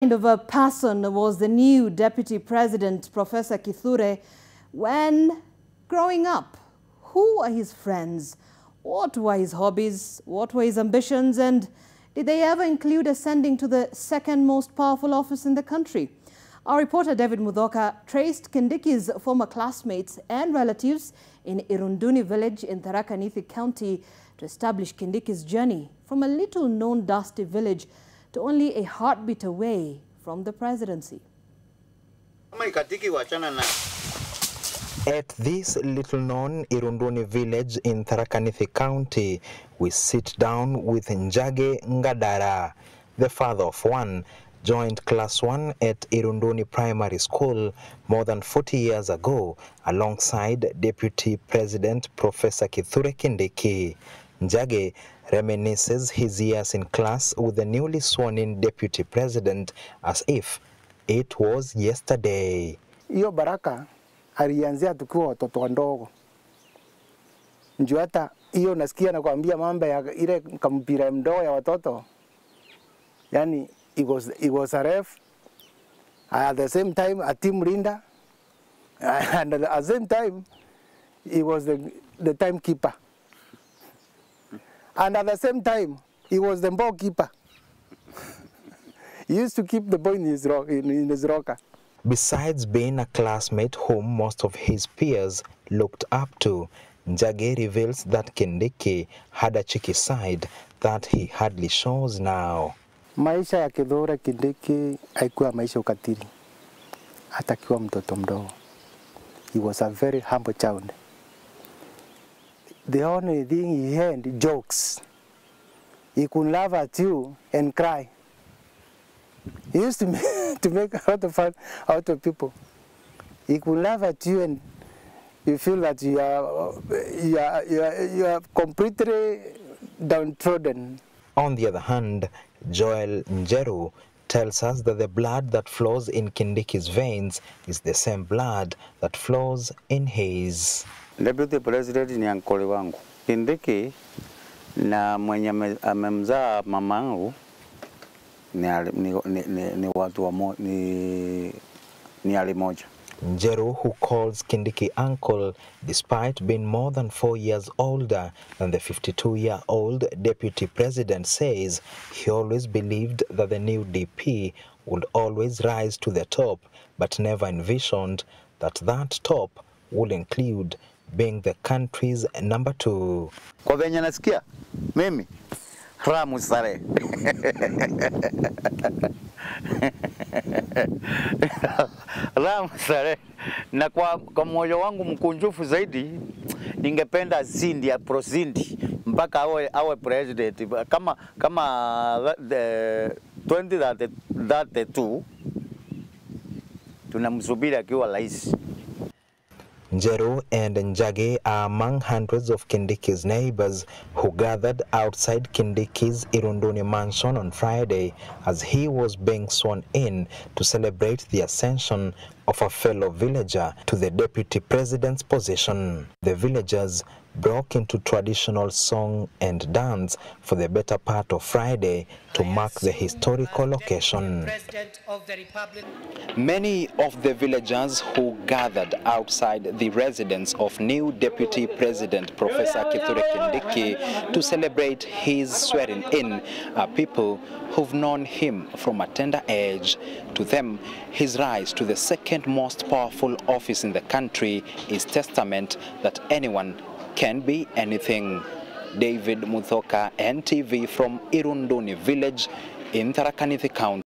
Kind of a person was the new Deputy President, Professor Kithure, when growing up? Who are his friends? What were his hobbies? What were his ambitions? And did they ever include ascending to the second most powerful office in the country? Our reporter David Muthoka traced Kindiki's former classmates and relatives in Irunduni village in Tharaka Nithi County to establish Kindiki's journey from a little-known dusty village to only a heartbeat away from the presidency. At this little-known Irunduni village in Tharaka Nithi County, we sit down with Njage Ngadara. The father of one joined class 1 at Irunduni Primary School more than 40 years ago alongside Deputy President Professor Kithure Kindiki. Njage reminisces his years in class with the newly sworn-in Deputy President as if it was yesterday. Iyo baraka alianzia tukiwa watoto wadogo. Njoo hata hiyo nasikia na kuambia mambo ya ile kampira mdogo ya watoto. Yani it was a ref, at the same time a team leader, and at the same time he was the timekeeper. And at the same time, he was the ball keeper. He used to keep the ball in his rocker. Besides being a classmate whom most of his peers looked up to, Njage reveals that Kindiki had a cheeky side that he hardly shows now. Maisha ya Kithure Kindiki haikuwa maisha ukatili. Hata akiwa mtoto mdogo. He was a very humble child. The only thing he had, jokes. He could laugh at you and cry. He used to make a lot of fun out of people. He could laugh at you and you feel that you are completely downtrodden. On the other hand, Joel Njeru tells us that the blood that flows in Kindiki's veins is the same blood that flows in his. Deputy President ni ankole wangu. Kindiki na mwenye amemzaa mamangu ni watu wa ni hali moja. Njeru, who calls Kindiki uncle despite being more than 4 years older than the 52-year-old deputy president, says he always believed that the new DP would always rise to the top, but never envisioned that that top would include being the country's number 2. Kwa venye nasikia mimi ramu sare ramu sare na kwa moyo wangu mkunjufu zaidi ningependa zindi ya prosindi mpaka awe president kama 2032 tunamsubiri akiwa rais. Njeru and Njage are among hundreds of Kindiki's neighbors who gathered outside Kindiki's Irunduni mansion on Friday as he was being sworn in to celebrate the ascension of a fellow villager to the deputy president's position. The villagers broke into traditional song and dance for the better part of Friday to mark the historical occasion. Many of the villagers who gathered outside the residence of new Deputy President Professor Kithure Kindiki to celebrate his swearing-in are people who've known him from a tender age. To them, his rise to the second most powerful office in the country is testament that anyone can be anything. David Muthoka, NTV from Irunduni village in Tharaka Nithi County.